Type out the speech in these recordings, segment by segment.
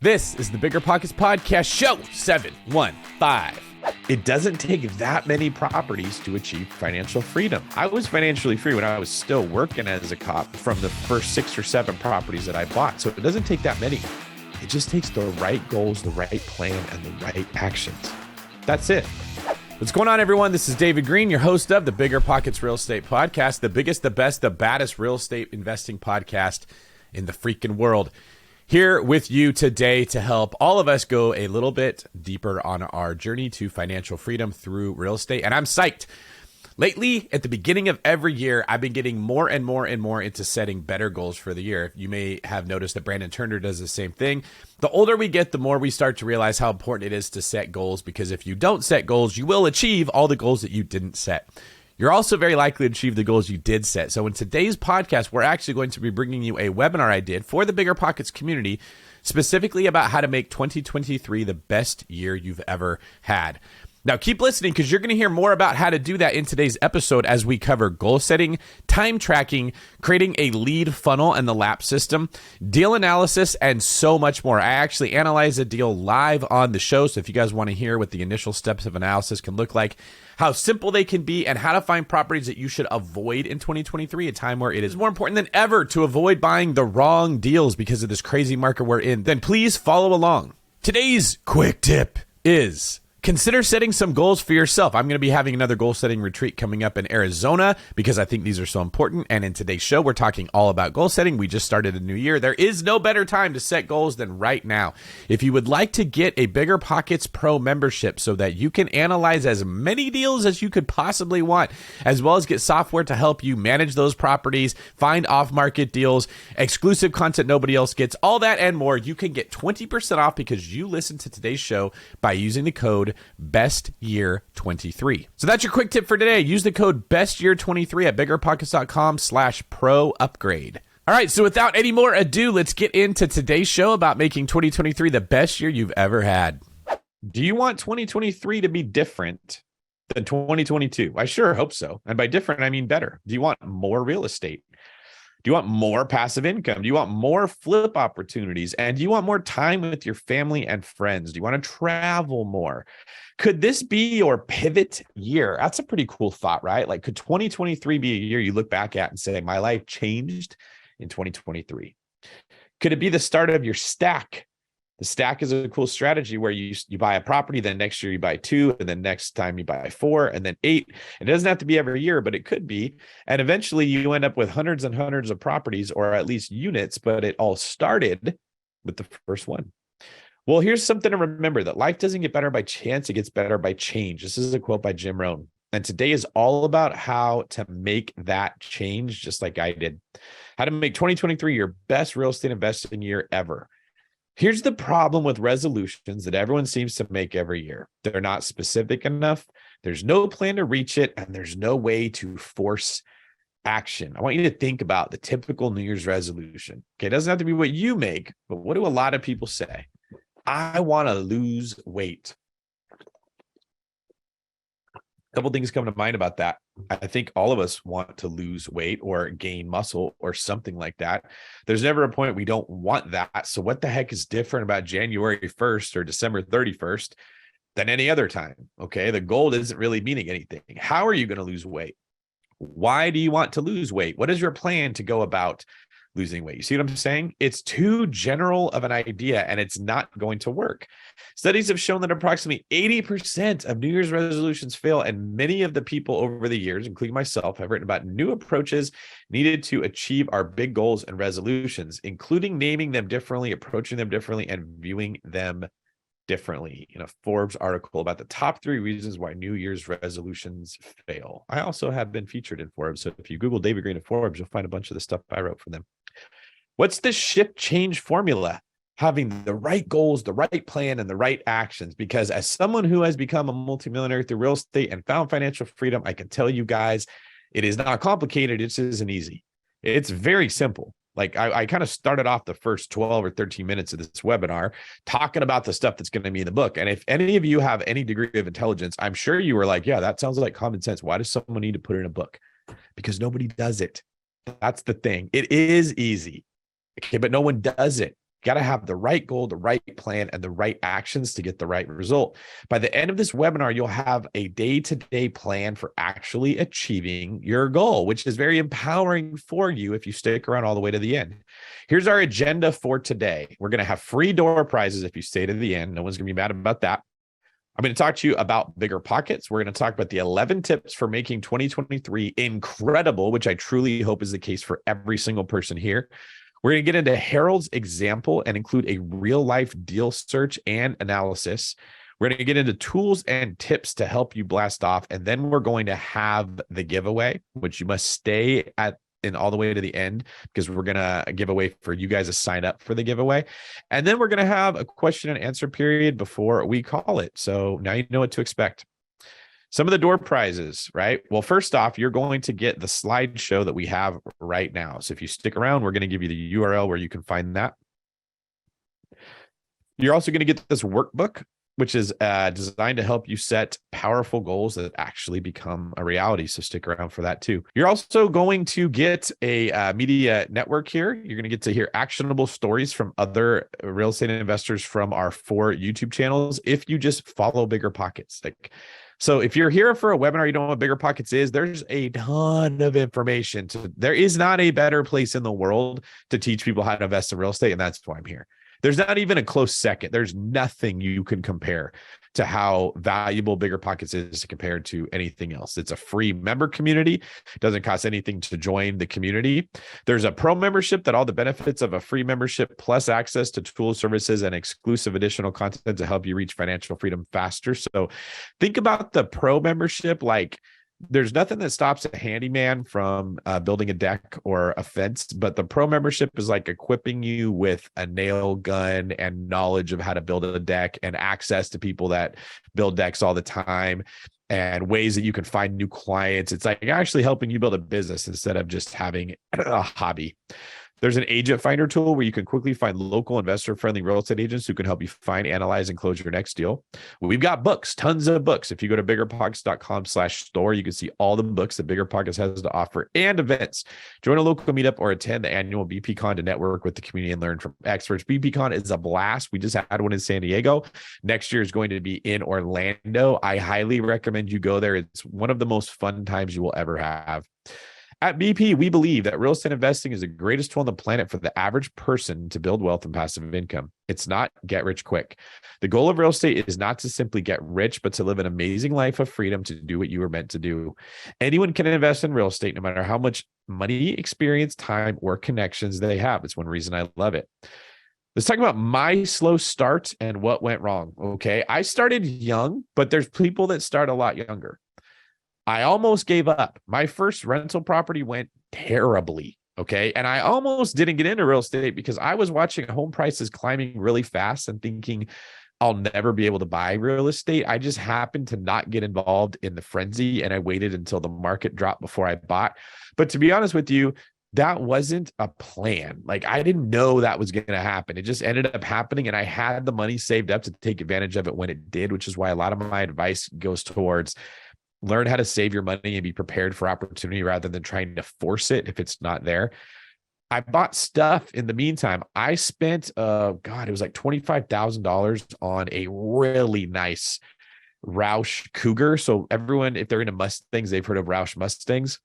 This is the BiggerPockets Podcast, show 715. It doesn't take that many properties to achieve financial freedom. I was financially free when I was still working as a cop from the first 6 or 7 properties that I bought. So it doesn't take that many. It just takes the right goals, the right plan, and the right actions. That's it. What's going on, everyone? This is David Greene, your host of the BiggerPockets Real Estate Podcast, the biggest, the best, the baddest real estate investing podcast in the freaking world. Here with you today to help all of us go a little bit deeper on our journey to financial freedom through real estate. And I'm psyched. Lately, at the beginning of every year, I've been getting more and more and more into setting better goals for the year. You may have noticed that Brandon Turner does the same thing. The older we get, the more we start to realize how important it is to set goals, because if you don't set goals, you will achieve all the goals that you didn't set. You're also very likely to achieve the goals you did set. So in today's podcast, we're actually going to be bringing you a webinar I did for the BiggerPockets community, specifically about how to make 2023 the best year you've ever had. Now, keep listening, because you're going to hear more about how to do that in today's episode as we cover goal setting, time tracking, creating a lead funnel and the LAP system, deal analysis, and so much more. I actually analyze a deal live on the show, so if you guys want to hear what the initial steps of analysis can look like, how simple they can be, and how to find properties that you should avoid in 2023, a time where it is more important than ever to avoid buying the wrong deals because of this crazy market we're in, then please follow along. Today's quick tip is: consider setting some goals for yourself. I'm going to be having another goal setting retreat coming up in Arizona because I think these are so important. And in today's show, we're talking all about goal setting. We just started a new year. There is no better time to set goals than right now. If you would like to get a BiggerPockets Pro membership so that you can analyze as many deals as you could possibly want, as well as get software to help you manage those properties, find off-market deals, exclusive content nobody else gets, all that and more, you can get 20% off because you listened to today's show by using the code BESTYEAR23. So that's your quick tip for today. Use the code BESTYEAR23 at biggerpockets.com/pro upgrade. All right, so without any more ado, let's get into today's show about making 2023 the best year you've ever had. Do you want 2023 to be different than 2022? I sure hope so. And by different, I mean better. Do you want more real estate? Do you want more passive income? Do you want more flip opportunities? And do you want more time with your family and friends? Do you want to travel more? Could this be your pivot year? That's a pretty cool thought, right? Like, could 2023 be a year you look back at and say, my life changed in 2023? Could it be the start of your stack? The stack is a cool strategy where you buy a property, then next year you buy 2, and then next time you buy 4, and then 8. It doesn't have to be every year, but it could be. And eventually you end up with hundreds and hundreds of properties, or at least units, but it all started with the first one. Well, here's something to remember: that life doesn't get better by chance, it gets better by change. This is a quote by Jim Rohn. And today is all about how to make that change, just like I did. How to make 2023 your best real estate investing year ever. Here's the problem with resolutions that everyone seems to make every year. They're not specific enough. There's no plan to reach it, and there's no way to force action. I want you to think about the typical New Year's resolution. Okay, it doesn't have to be what you make, but what do a lot of people say? I want to lose weight. A couple things come to mind about that. I think all of us want to lose weight or gain muscle or something like that. There's never a point we don't want that. So what the heck is different about January 1st or December 31st than any other time? Okay, the goal isn't really meaning anything. How are you going to lose weight? Why do you want to lose weight? What is your plan to go about losing weight? You see what I'm saying? It's too general of an idea, and it's not going to work. Studies have shown that approximately 80% of New Year's resolutions fail, and many of the people over the years, including myself, have written about new approaches needed to achieve our big goals and resolutions, including naming them differently, approaching them differently, and viewing them differently. In a Forbes article about the top 3 reasons why New Year's resolutions fail. I also have been featured in Forbes, so if you Google David Greene at Forbes, you'll find a bunch of the stuff I wrote for them. What's the shift change formula? Having the right goals, the right plan, and the right actions. Because as someone who has become a multimillionaire through real estate and found financial freedom, I can tell you guys, it is not complicated. It just isn't easy. It's very simple. Like I kind of started off the first 12 or 13 minutes of this webinar talking about the stuff that's going to be in the book. And if any of you have any degree of intelligence, I'm sure you were like, yeah, that sounds like common sense. Why does someone need to put it in a book? Because nobody does it. That's the thing. It is easy. Okay, but no one does it. got to have the right goal, the right plan, and the right actions to get the right result. By the end of this webinar, you'll have a day-to-day plan for actually achieving your goal, which is very empowering for you if you stick around all the way to the end. Here's our agenda for today. We're going to have free door prizes if you stay to the end. No one's going to be mad about that. I'm going to talk to you about BiggerPockets. We're going to talk about the 11 tips for making 2023 incredible, which I truly hope is the case for every single person here. We're going to get into Harold's example and include a real life deal search and analysis. We're going to get into tools and tips to help you blast off. And then we're going to have the giveaway, which you must stay at and all the way to the end, because we're going to give away for you guys to sign up for the giveaway. And then we're going to have a question and answer period before we call it. So now you know what to expect. Some of the door prizes, right? Well, first off, you're going to get the slideshow that we have right now. So if you stick around, we're going to give you the URL where you can find that. You're also going to get this workbook, which is designed to help you set powerful goals that actually become a reality. So stick around for that too. You're also going to get a media network here. You're going to get to hear actionable stories from other real estate investors from our 4 YouTube channels if you just follow BiggerPockets. So if you're here for a webinar, you don't know what BiggerPockets is, there's a ton of information. There is not a better place in the world to teach people how to invest in real estate, and that's why I'm here. There's not even a close second. There's nothing you can compare to how valuable BiggerPockets is compared to anything else. It's a free member community. It doesn't cost anything to join the community. There's a pro membership that all the benefits of a free membership plus access to tools, services, and exclusive additional content to help you reach financial freedom faster. So think about the pro membership like there's nothing that stops a handyman from building a deck or a fence, but the pro membership is like equipping you with a nail gun and knowledge of how to build a deck and access to people that build decks all the time and ways that you can find new clients. It's like actually helping you build a business instead of just having a hobby. There's an agent finder tool where you can quickly find local investor-friendly real estate agents who can help you find, analyze, and close your next deal. We've got books, tons of books. If you go to biggerpockets.com/store, you can see all the books that BiggerPockets has to offer and events. Join a local meetup or attend the annual BPCon to network with the community and learn from experts. BPCon is a blast. We just had one in San Diego. Next year is going to be in Orlando. I highly recommend you go there. It's one of the most fun times you will ever have. At BP, we believe that real estate investing is the greatest tool on the planet for the average person to build wealth and passive income. It's not get rich quick. The goal of real estate is not to simply get rich, but to live an amazing life of freedom to do what you were meant to do. Anyone can invest in real estate, no matter how much money, experience, time, or connections they have. It's one reason I love it. Let's talk about my slow start and what went wrong. Okay. I started young, but there's people that start a lot younger. I almost gave up. My first rental property went terribly. Okay. And I almost didn't get into real estate because I was watching home prices climbing really fast and thinking I'll never be able to buy real estate. I just happened to not get involved in the frenzy and I waited until the market dropped before I bought. But to be honest with you, that wasn't a plan. Like I didn't know that was going to happen. It just ended up happening. And I had the money saved up to take advantage of it when it did, which is why a lot of my advice goes towards learn how to save your money and be prepared for opportunity rather than trying to force it if it's not there. I bought stuff in the meantime. I spent, it was like $25,000 on a really nice Roush Cougar. So everyone, if they're into Mustangs, they've heard of Roush Mustangs.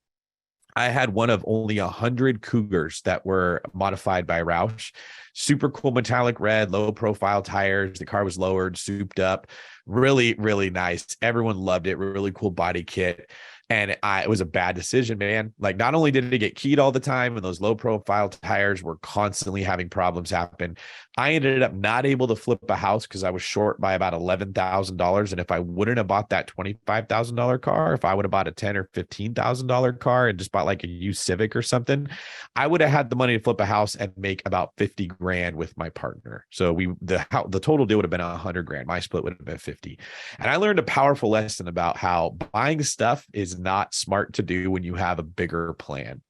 I had one of only 100 Cougars that were modified by Roush. Super cool metallic red, low profile tires. The car was lowered, souped up. Really, really nice. Everyone loved it. Really cool body kit. And it was a bad decision, man. Like not only did it get keyed all the time and those low profile tires were constantly having problems happen, I ended up not able to flip a house because I was short by about $11,000. And if I wouldn't have bought that $25,000 car, if I would have bought a $10,000 or $15,000 car and just bought like a used Civic or something, I would have had the money to flip a house and make about 50 grand with my partner. So the total deal would have been 100 grand. My split would have been 50. And I learned a powerful lesson about how buying stuff is not smart to do when you have a bigger plan.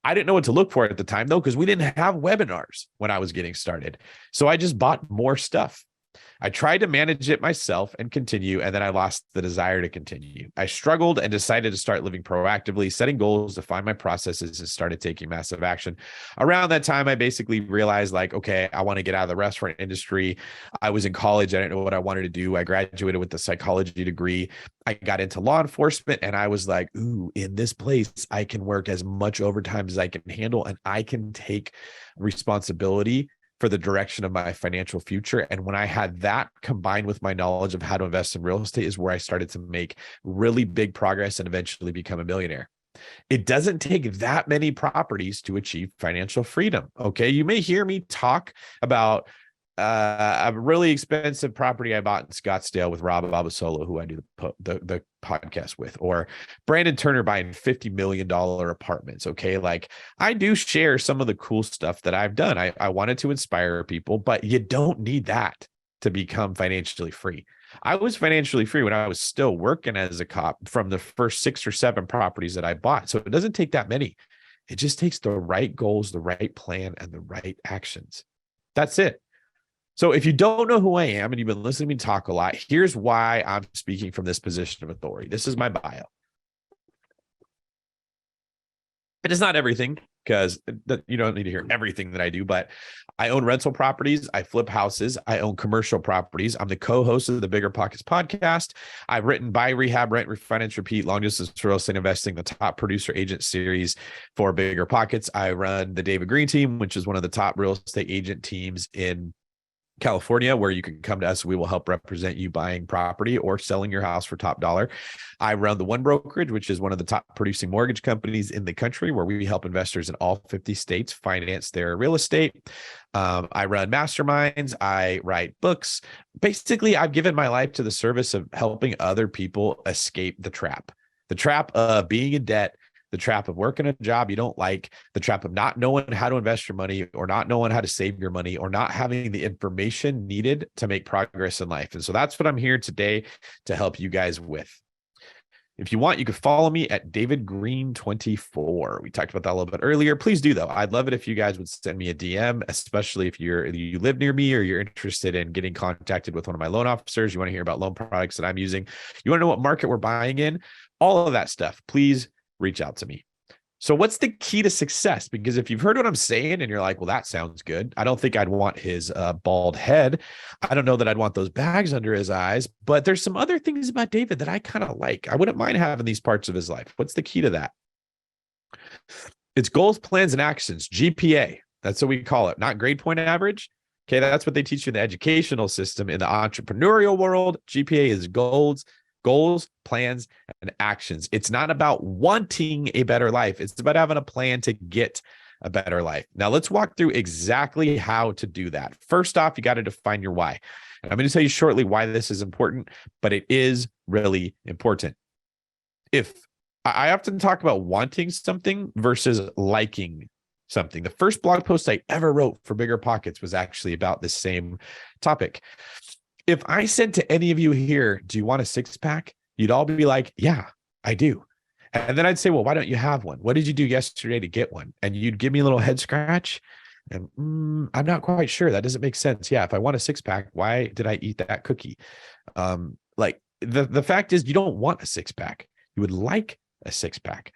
I didn't know what to look for at the time though, because we didn't have webinars when I was getting started. So I just bought more stuff. I tried to manage it myself and continue, and then I lost the desire to continue. I struggled and decided to start living proactively, setting goals, define my processes, and started taking massive action. Around that time, I basically realized like, okay, I want to get out of the restaurant industry. I was in college. I didn't know what I wanted to do. I graduated with a psychology degree. I got into law enforcement, and I was like, ooh, in this place, I can work as much overtime as I can handle, and I can take responsibility for the direction of my financial future. And when I had that combined with my knowledge of how to invest in real estate is where I started to make really big progress and eventually become a millionaire. It doesn't take that many properties to achieve financial freedom. Okay. You may hear me talk about a really expensive property I bought in Scottsdale with Rob Abasolo, who I do the podcast with, or Brandon Turner buying $50 million apartments. Okay. Like I do share some of the cool stuff that I've done. I wanted to inspire people, but you don't need that to become financially free. I was financially free when I was still working as a cop from the first 6 or 7 properties that I bought. So it doesn't take that many. It just takes the right goals, the right plan, and the right actions. That's it. So if you don't know who I am and you've been listening to me talk a lot, here's why I'm speaking from this position of authority. This is my bio. It is not everything, because you don't need to hear everything that I do, but I own rental properties. I flip houses. I own commercial properties. I'm the co-host of the BiggerPockets podcast. I've written Buy, Rehab, Rent, Refinance, Repeat, Long Distance Real Estate Investing, the top producer agent series for BiggerPockets. I run the David Greene team, which is one of the top real estate agent teams in California, where you can come to us. We will help represent you buying property or selling your house for top dollar. I run the One Brokerage, which is one of the top producing mortgage companies in the country, where we help investors in all 50 states finance their real estate. I run masterminds. I write books. Basically, I've given my life to the service of helping other people escape the trap of being in debt, the trap of working a job you don't like, the trap of not knowing how to invest your money, or not knowing how to save your money, or not having the information needed to make progress in life. And so that's what I'm here today to help you guys with. If you want, you can follow me at David Greene 24. We talked about that a little bit earlier. Please do, though. I'd love it if you guys would send me a DM, especially if you live near me or you're interested in getting contacted with one of my loan officers. You want to hear about loan products that I'm using. You want to know what market we're buying in, all of that stuff. Please reach out to me. So what's the key to success? Because if you've heard what I'm saying and you're like, well, that sounds good. I don't think I'd want his bald head. I don't know that I'd want those bags under his eyes, but there's some other things about David that I kind of like. I wouldn't mind having these parts of his life. What's the key to that? It's goals, plans, and actions. GPA. That's what we call it. Not grade point average. Okay. That's what they teach you in the educational system. In the entrepreneurial world, GPA is goals, plans, and actions. It's not about wanting a better life. It's about having a plan to get a better life. Now, let's walk through exactly how to do that. First off, you got to define your why. And I'm going to tell you shortly why this is important, but it is really important. If I often talk about wanting something versus liking something. The first blog post I ever wrote for BiggerPockets was actually about this same topic. If I said to any of you here, do you want a 6-pack? You'd all be like, yeah, I do. And then I'd say, well, why don't you have one? What did you do yesterday to get one? And you'd give me a little head scratch. And I'm not quite sure. That doesn't make sense. Yeah, if I want a 6-pack, why did I eat that cookie? Like the fact is, you don't want a 6-pack. You would like a 6-pack.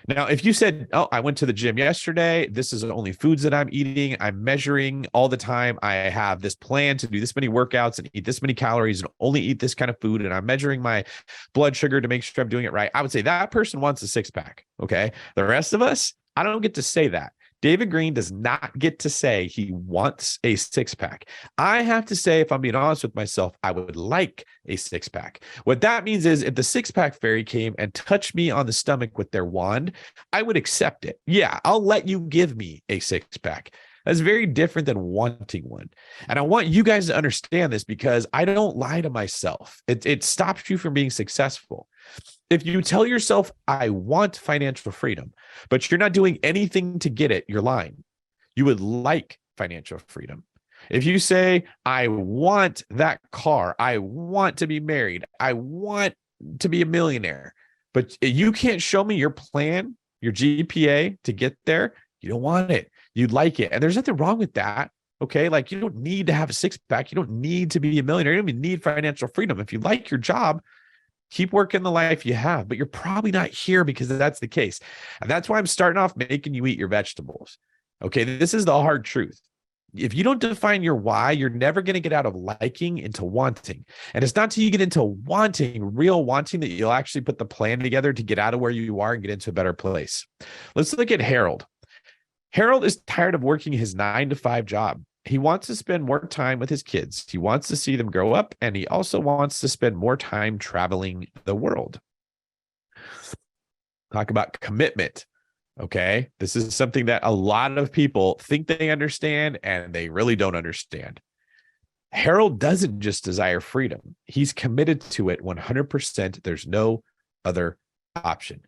Now, if you said, oh, I went to the gym yesterday, this is the only foods that I'm eating, I'm measuring all the time, I have this plan to do this many workouts and eat this many calories and only eat this kind of food, and I'm measuring my blood sugar to make sure I'm doing it right, I would say that person wants a 6-pack, okay? The rest of us, I don't get to say that. David Greene does not get to say he wants a 6-pack. I have to say, if I'm being honest with myself, I would like a 6-pack. What that means is if the 6-pack fairy came and touched me on the stomach with their wand, I would accept it. Yeah, I'll let you give me a 6-pack. That's very different than wanting one. And I want you guys to understand this because I don't lie to myself. It stops you from being successful. If you tell yourself, I want financial freedom, but you're not doing anything to get it, you're lying. You would like financial freedom. If you say, I want that car, I want to be married, I want to be a millionaire, but you can't show me your plan, your GPA to get there, you don't want it. You'd like it. And there's nothing wrong with that. Okay. Like you don't need to have a six pack. You don't need to be a millionaire. You don't even need financial freedom. If you like your job, keep working the life you have, but you're probably not here because that's the case. And that's why I'm starting off making you eat your vegetables. Okay. This is the hard truth. If you don't define your why, you're never going to get out of liking into wanting. And it's not till you get into wanting, real wanting, that you'll actually put the plan together to get out of where you are and get into a better place. Let's look at Harold. Harold is tired of working his 9-to-5 job. He wants to spend more time with his kids. He wants to see them grow up, and he also wants to spend more time traveling the world. Talk about commitment. Okay. This is something that a lot of people think they understand, and they really don't understand. Harold doesn't just desire freedom. He's committed to it 100%. There's no other option.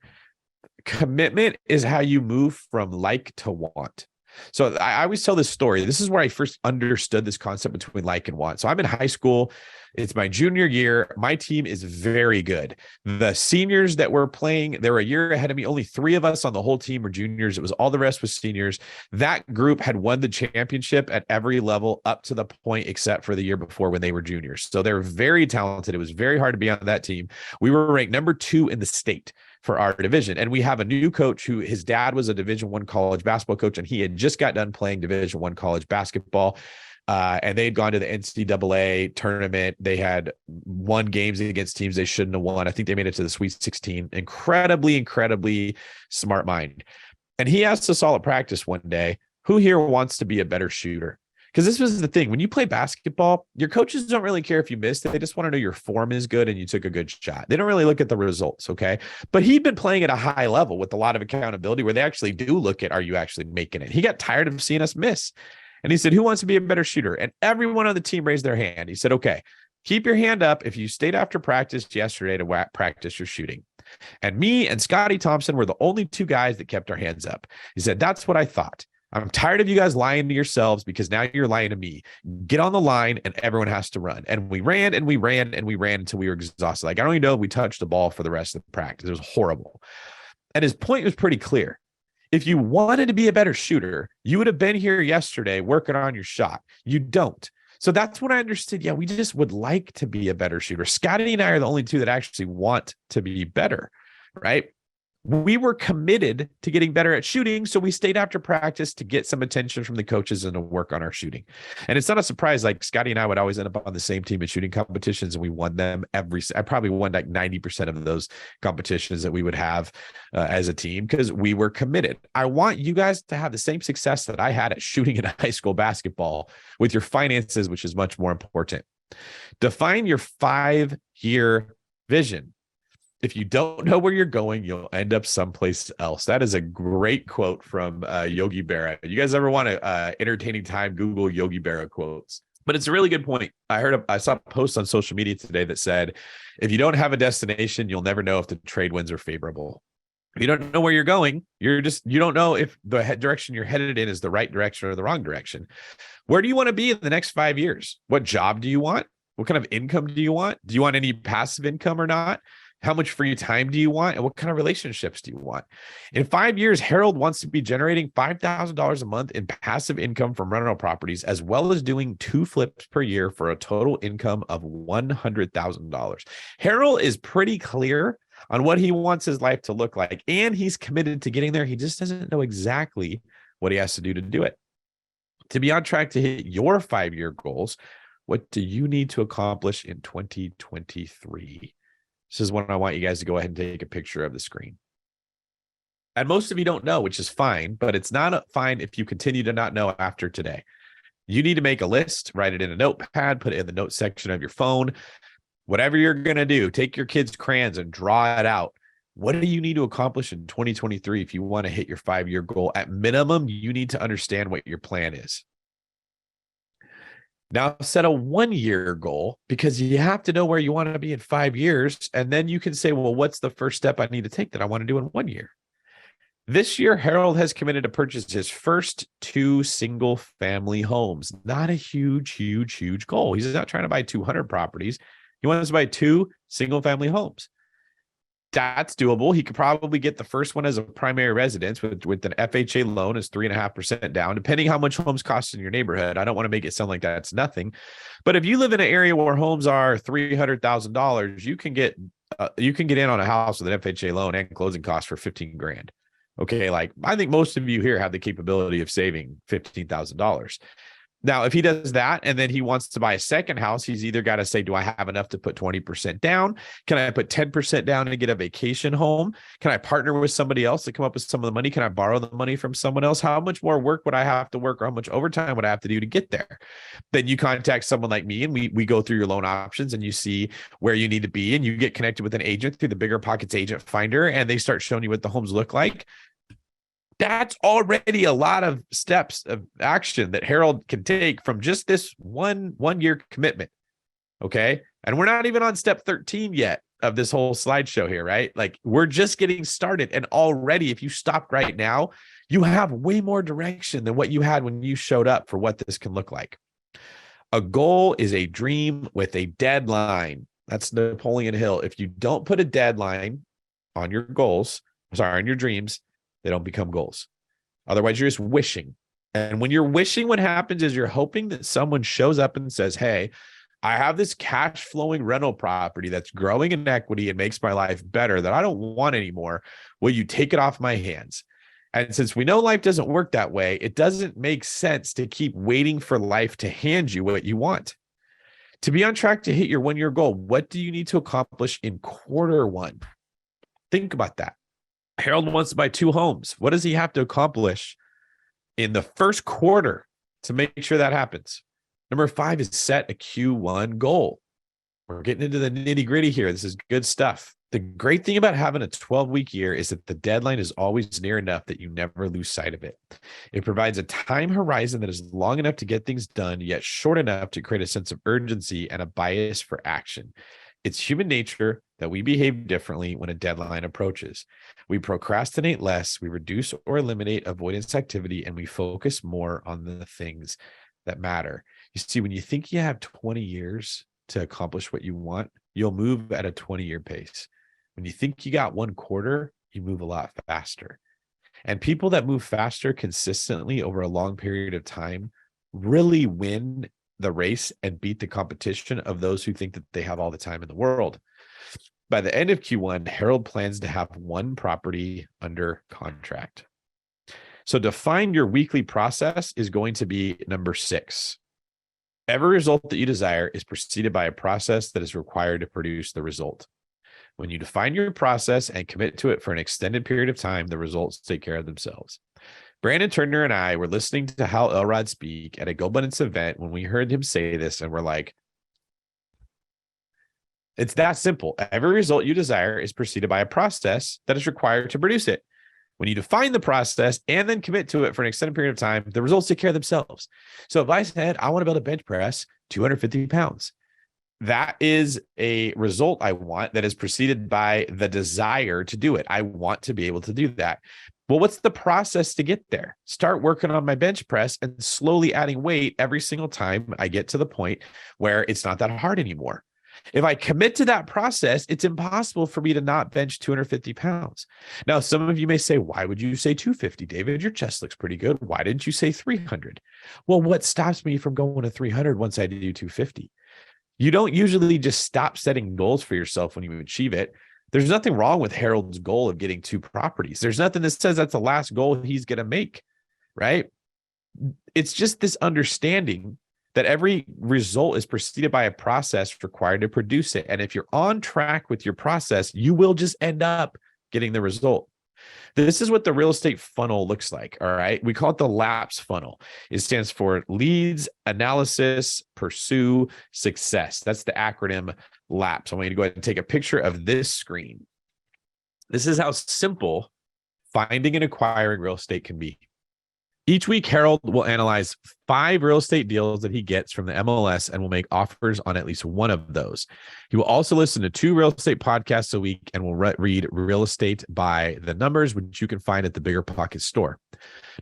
Commitment is how you move from like to want. So I always tell this story. This is where I first understood this concept between like and want. So I'm in high school. It's my junior year. My team is very good. The seniors that were playing, they were a year ahead of me. Only 3 of us on the whole team were juniors. It was all the rest was seniors. That group had won the championship at every level up to the point except for the year before when they were juniors. So they're very talented. It was very hard to be on that team. We were ranked number 2 in the state for our division. And we have a new coach who his dad was a Division I college basketball coach, and he had just got done playing Division I college basketball. And they had gone to the NCAA tournament. They had won games against teams they shouldn't have won. I think they made it to the Sweet 16. Incredibly smart mind. And he asked us all at practice one day, who here wants to be a better shooter? Because this was the thing. When you play basketball, your coaches don't really care if you missed. They just want to know your form is good and you took a good shot. They don't really look at the results, okay? But he'd been playing at a high level with a lot of accountability where they actually do look at, are you actually making it? He got tired of seeing us miss. And he said, who wants to be a better shooter? And everyone on the team raised their hand. He said, okay, keep your hand up if you stayed after practice yesterday to practice your shooting. And me and Scotty Thompson were the only 2 guys that kept our hands up. He said, that's what I thought. I'm tired of you guys lying to yourselves because now you're lying to me. Get on the line and everyone has to run. And we ran until we were exhausted. Like, I don't even know if we touched the ball for the rest of the practice. It was horrible. And his point was pretty clear. If you wanted to be a better shooter, you would have been here yesterday working on your shot. You don't. So that's when I understood. Yeah, we just would like to be a better shooter. Scotty and I are the only 2 that actually want to be better, right? We were committed to getting better at shooting, so we stayed after practice to get some attention from the coaches and to work on our shooting. And it's not a surprise, like Scotty and I would always end up on the same team in shooting competitions, and we won them I probably won like 90% of those competitions that we would have as a team because we were committed. I want you guys to have the same success that I had at shooting in high school basketball with your finances, which is much more important. Define your 5-year vision. If you don't know where you're going, you'll end up someplace else. That is a great quote from Yogi Berra. You guys ever want a entertaining time, Google Yogi Berra quotes. But it's a really good point. I saw a post on social media today that said, if you don't have a destination, you'll never know if the trade winds are favorable. If you don't know where you're going, you don't know if the direction you're headed in is the right direction or the wrong direction. Where do you want to be in the next 5 years? What job do you want? What kind of income do you want? Do you want any passive income or not? How much free time do you want? And what kind of relationships do you want? In 5 years, Harold wants to be generating $5,000 a month in passive income from rental properties, as well as doing 2 flips per year for a total income of $100,000. Harold is pretty clear on what he wants his life to look like, and he's committed to getting there. He just doesn't know exactly what he has to do it. To be on track to hit your 5-year goals, what do you need to accomplish in 2023? This is when I want you guys to go ahead and take a picture of the screen. And most of you don't know, which is fine, but it's not fine if you continue to not know after today. You need to make a list, write it in a notepad, put it in the notes section of your phone. Whatever you're going to do, take your kids' crayons and draw it out. What do you need to accomplish in 2023 if you want to hit your 5-year goal? At minimum, you need to understand what your plan is. Now set a 1-year goal because you have to know where you want to be in 5 years. And then you can say, well, what's the first step I need to take that I want to do in 1 year? This year, Harold has committed to purchase his first 2 single-family homes. Not a huge goal. He's not trying to buy 200 properties. He wants to buy 2 single-family homes. That's doable. He could probably get the first one as a primary residence with an FHA loan is 3.5% down, depending how much homes cost in your neighborhood. I don't want to make it sound like that's nothing, but if you live in an area where homes are $300,000, you can get in on a house with an FHA loan and closing costs for 15 grand. Okay, like I think most of you here have the capability of saving $15,000. Now, if he does that and then he wants to buy a second house, he's either got to say, do I have enough to put 20% down? Can I put 10% down to get a vacation home? Can I partner with somebody else to come up with some of the money? Can I borrow the money from someone else? How much more work would I have to work, or how much overtime would I have to do to get there? Then you contact someone like me and we go through your loan options and you see where you need to be, and you get connected with an agent through the BiggerPockets agent finder, and they start showing you what the homes look like. That's already a lot of steps of action that Harold can take from just this one year commitment. Okay. And we're not even on step 13 yet of this whole slideshow here, right? Like we're just getting started. And already, if you stopped right now, you have way more direction than what you had when you showed up for what this can look like. A goal is a dream with a deadline. That's Napoleon Hill. If you don't put a deadline on your goals, on your dreams, they don't become goals. Otherwise, you're just wishing. And when you're wishing, what happens is you're hoping that someone shows up and says, hey, I have this cash flowing rental property that's growing in equity and makes my life better that I don't want anymore. Will you take it off my hands? And since we know life doesn't work that way, it doesn't make sense to keep waiting for life to hand you what you want. To be on track to hit your 1 year goal, what do you need to accomplish in quarter one? Think about that. Harold wants to buy 2 homes. What does he have to accomplish in the first quarter to make sure that happens? Number 5 is set a Q1 goal. We're getting into the nitty gritty here. This is good stuff. The great thing about having a 12-week year is that the deadline is always near enough that you never lose sight of it. It provides a time horizon that is long enough to get things done, yet short enough to create a sense of urgency and a bias for action. It's human nature that we behave differently when a deadline approaches. We procrastinate less, we reduce or eliminate avoidance activity, and we focus more on the things that matter. You see, when you think you have 20 years to accomplish what you want, you'll move at a 20-year pace. When you think you got 1 quarter, you move a lot faster. And people that move faster consistently over a long period of time really win the race and beat the competition of those who think that they have all the time in the world. By the end of Q1, Harold plans to have 1 property under contract. So define your weekly process is going to be number 6. Every result that you desire is preceded by a process that is required to produce the result. When you define your process and commit to it for an extended period of time, the results take care of themselves. Brandon Turner and I were listening to Hal Elrod speak at a GoBundance event when we heard him say this, and we're like, it's that simple. Every result you desire is preceded by a process that is required to produce it. When you define the process and then commit to it for an extended period of time, the results take care of themselves. So if I said, I want to build a bench press 250 pounds, that is a result I want that is preceded by the desire to do it. I want to be able to do that. Well, what's the process to get there? Start working on my bench press and slowly adding weight every single time I get to the point where it's not that hard anymore. If I commit to that process, it's impossible for me to not bench 250 pounds. Now, some of you may say, why would you say 250, David? Your chest looks pretty good. Why didn't you say 300? Well, what stops me from going to 300 once I do 250? You don't usually just stop setting goals for yourself when you achieve it. There's nothing wrong with Harold's goal of getting 2 properties. There's nothing that says that's the last goal he's going to make, right? It's just this understanding that every result is preceded by a process required to produce it. And if you're on track with your process, you will just end up getting the result. This is what the real estate funnel looks like. All right. We call it the LAPS funnel. It stands for leads, analysis, pursue, success. That's the acronym LAPS. I want you to go ahead and take a picture of this screen. This is how simple finding and acquiring real estate can be. Each week, Harold will analyze 5 real estate deals that he gets from the MLS and will make offers on at least one of those. He will also listen to 2 real estate podcasts a week and will read Real Estate by the Numbers, which you can find at the BiggerPockets store.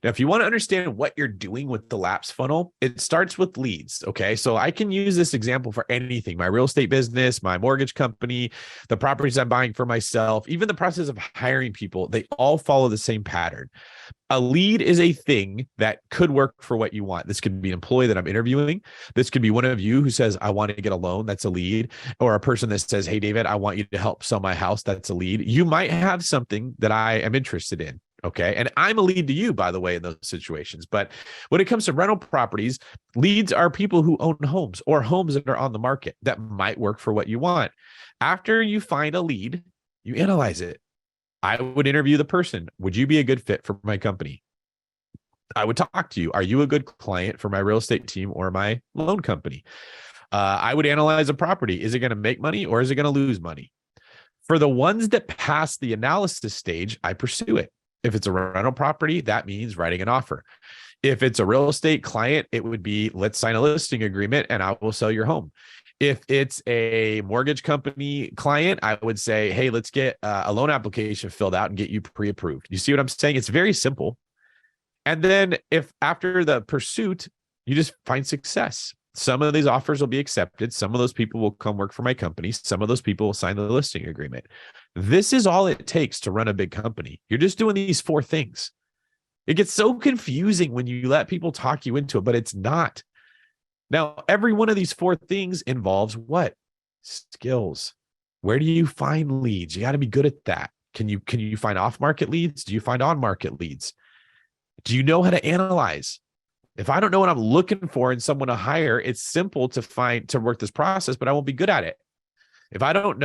Now, if you want to understand what you're doing with the lapse funnel, it starts with leads. Okay. So I can use this example for anything: my real estate business, my mortgage company, the properties I'm buying for myself, even the process of hiring people. They all follow the same pattern. A lead is a thing that could work for what you want. This could be an employee that I'm interviewing. This could be one of you who says, I want to get a loan. That's a lead. Or a person that says, hey, David, I want you to help sell my house. That's a lead. You might have something that I am interested in. Okay. And I'm a lead to you, by the way, in those situations. But when it comes to rental properties, leads are people who own homes or homes that are on the market that might work for what you want. After you find a lead, you analyze it. I would interview the person. Would you be a good fit for my company? I would talk to you. Are you a good client for my real estate team or my loan company? I would analyze a property. Is it going to make money or is it going to lose money? For the ones that pass the analysis stage, I pursue it. If it's a rental property, that means writing an offer. If it's a real estate client, it would be, let's sign a listing agreement and I will sell your home. If it's a mortgage company client, I would say, hey, let's get a loan application filled out and get you pre-approved. You see what I'm saying? It's very simple. And then if after the pursuit, you just find success, some of these offers will be accepted. Some of those people will come work for my company. Some of those people will sign the listing agreement. This is all it takes to run a big company. You're just doing these 4 things. It gets so confusing when you let people talk you into it, but it's not. Now, every one of these 4 things involves what? Skills. Where do you find leads? You got to be good at that. Can you find off-market leads? Do you find on-market leads? Do you know how to analyze? If I don't know what I'm looking for in someone to hire, it's simple to work this process, but I won't be good at it. If I don't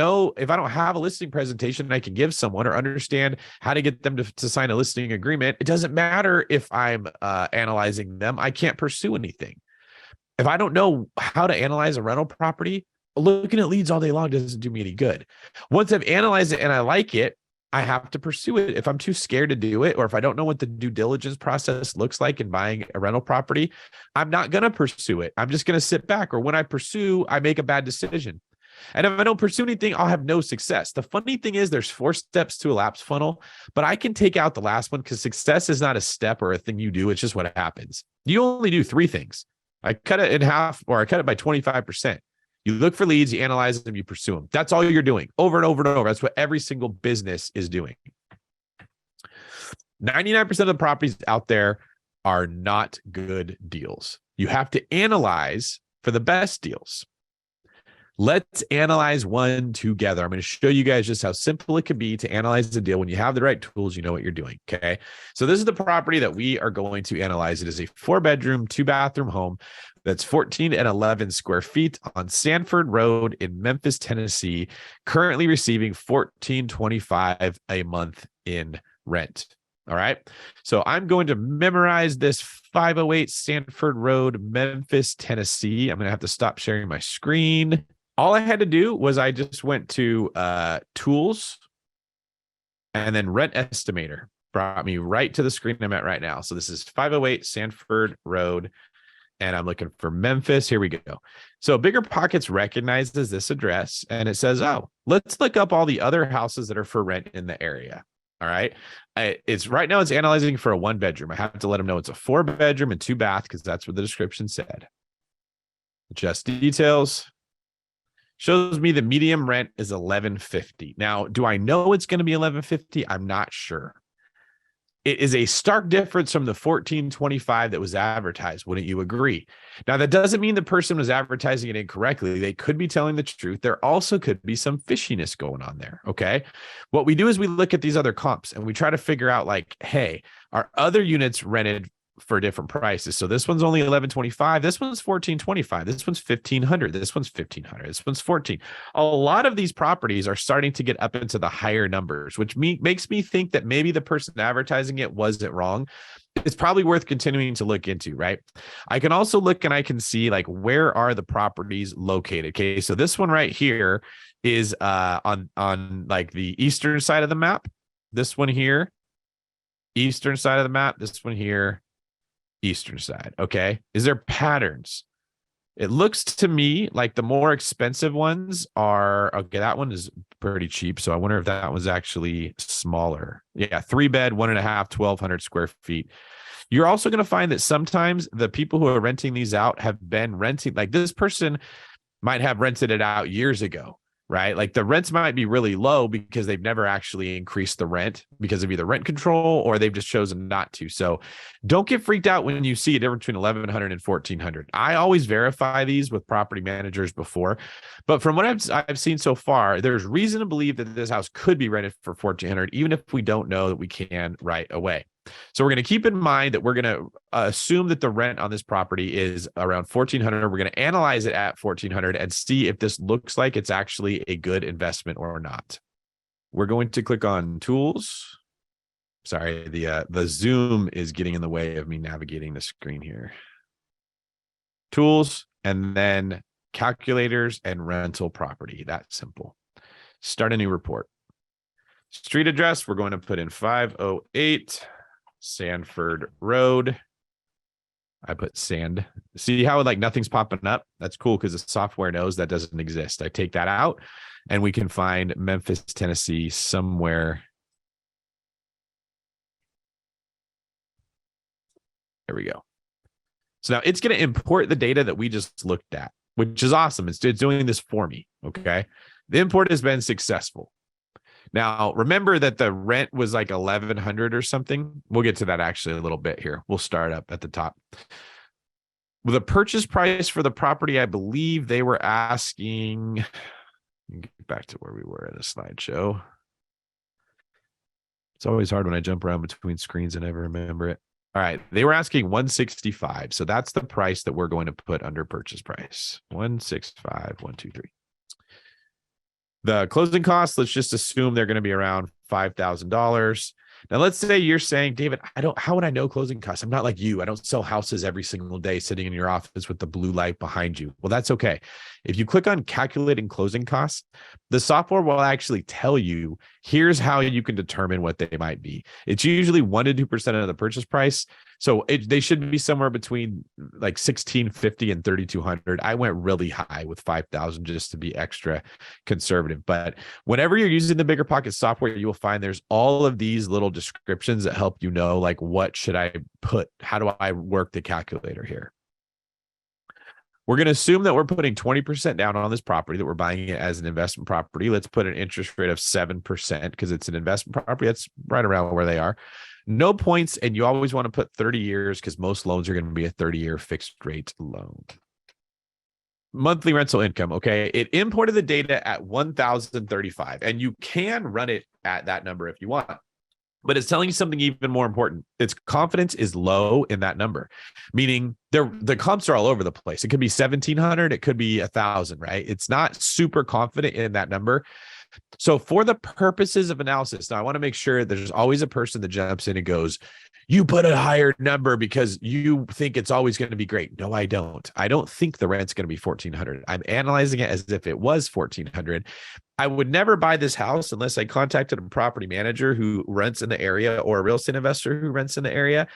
have a listing presentation I can give someone or understand how to get them to sign a listing agreement, it doesn't matter if I'm analyzing them. I can't pursue anything. If I don't know how to analyze a rental property, looking at leads all day long doesn't do me any good. Once I've analyzed it and I like it, I have to pursue it. If I'm too scared to do it, or if I don't know what the due diligence process looks like in buying a rental property, I'm not going to pursue it. I'm just going to sit back. Or when I pursue, I make a bad decision. And if I don't pursue anything, I'll have no success. The funny thing is there's 4 steps to a lapse funnel, but I can take out the last one because success is not a step or a thing you do. It's just what happens. You only do 3 things. I cut it in half, or I cut it by 25%. You look for leads, you analyze them, you pursue them. That's all you're doing over and over and over. That's what every single business is doing. 99% of the properties out there are not good deals. You have to analyze for the best deals. Let's analyze one together. I'm going to show you guys just how simple it can be to analyze a deal. When you have the right tools, you know what you're doing. Okay. So this is the property that we are going to analyze. It is a 4-bedroom, 2-bathroom home that's 14 and 11 square feet on Sanford Road in Memphis, Tennessee, currently receiving $14.25 a month in rent. All right. So I'm going to memorize this: 508 Sanford Road, Memphis, Tennessee. I'm going to have to stop sharing my screen. All I had to do was I just went to tools and then rent estimator. Brought me right to the screen I'm at right now. So this is 508 Sanford Road, and I'm looking for Memphis. Here we go. So BiggerPockets recognizes this address and it says, oh, let's look up all the other houses that are for rent in the area. All right. It's right now it's analyzing for a 1-bedroom. I have to let them know it's a 4-bedroom and 2-bath because that's what the description said. Adjust details. Shows me the medium rent is $11.50. Now, do I know it's going to be $11.50? I'm not sure. It is a stark difference from the $14.25 that was advertised. Wouldn't you agree? Now, that doesn't mean the person was advertising it incorrectly. They could be telling the truth. There also could be some fishiness going on there. Okay. What we do is we look at these other comps and we try to figure out, like, hey, are other units rented for different prices? So this one's only $11.25. This one's $14.25. This one's $1,500. This one's $1,500. This one's $14. A lot of these properties are starting to get up into the higher numbers, which makes me think that maybe the person advertising it wasn't wrong. It's probably worth continuing to look into, right? I can also look and I can see, like, where are the properties located? Okay, so this one right here is on like the eastern side of the map. This one here, eastern side of the map. This one here, Eastern side. Okay. Is there patterns? It looks to me like the more expensive ones are, okay, that one is pretty cheap. So I wonder if that was actually smaller. Yeah, 3-bed, 1.5, 1,200 square feet. You're also going to find that sometimes the people who are renting these out have been renting, like this person might have rented it out years ago, right? Like the rents might be really low because they've never actually increased the rent because of either rent control or they've just chosen not to. So don't get freaked out when you see a difference between 1,100 and 1,400. I always verify these with property managers before, but from what I've seen so far, there's reason to believe that this house could be rented for 1,400, even if we don't know that we can right away. So we're going to keep in mind that we're going to assume that the rent on this property is around 1,400. We're going to analyze it at 1,400 and see if this looks like it's actually a good investment or not. We're going to click on tools. Sorry, the Zoom is getting in the way of me navigating the screen here. Tools, and then calculators and rental property. That's simple. Start a new report. Street address, we're going to put in 508 Sanford Road. I put sand. See how like nothing's popping up? That's cool because the software knows that doesn't exist. I take that out and we can find Memphis, Tennessee somewhere. There we go. So now it's going to import the data that we just looked at, which is awesome. It's doing this for me. Okay. The import has been successful. Now, remember that the rent was like 1,100 or something. We'll get to that actually a little bit here. We'll start up at the top. With the purchase price for the property, I believe they were asking, get back to where we were in the slideshow. It's always hard when I jump around between screens and never remember it. All right. They were asking 165. So that's the price that we're going to put under purchase price. 165, 123. The closing costs, let's just assume they're going to be around $5,000. Now, let's say you're saying, David, how would I know closing costs? I'm not like you. I don't sell houses every single day sitting in your office with the blue light behind you. Well, that's okay. If you click on calculating closing costs, the software will actually tell you, here's how you can determine what they might be. It's usually 1 to 2% of the purchase price. So they should be somewhere between like 1,650 and 3,200. I went really high with 5,000 just to be extra conservative. But whenever you're using the BiggerPockets software, you will find there's all of these little descriptions that help you know, like, what should I put? How do I work the calculator here? We're going to assume that we're putting 20% down on this property, that we're buying it as an investment property. Let's put an interest rate of 7% because it's an investment property. That's right around where they are. No points, and you always want to put 30 years because most loans are going to be a 30-year fixed rate loan. Monthly rental income, okay? It imported the data at 1,035, and you can run it at that number if you want. But it's telling you something even more important. Its confidence is low in that number, meaning the comps are all over the place. It could be 1,700, it could be 1,000, right? It's not super confident in that number. So for the purposes of analysis, now I want to make sure there's always a person that jumps in and goes, you put a higher number because you think it's always going to be great. No, I don't. I don't think the rent's going to be 1,400. I'm analyzing it as if it was 1,400. I would never buy this house unless I contacted a property manager who rents in the area or a real estate investor who rents in the area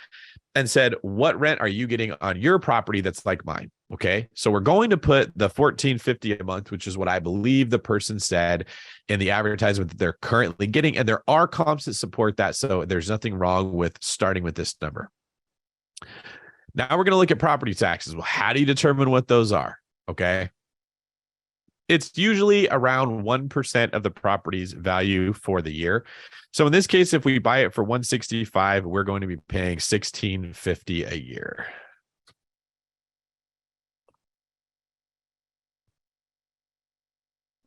and said, what rent are you getting on your property that's like mine? Okay. So we're going to put the $1,450 a month, which is what I believe the person said in the advertisement that they're currently getting. And there are comps that support that. So there's nothing wrong with starting with this number. Now we're going to look at property taxes. Well, how do you determine what those are? Okay. It's usually around 1% of the property's value for the year. So in this case, if we buy it for 165, we're going to be paying $1,650 a year.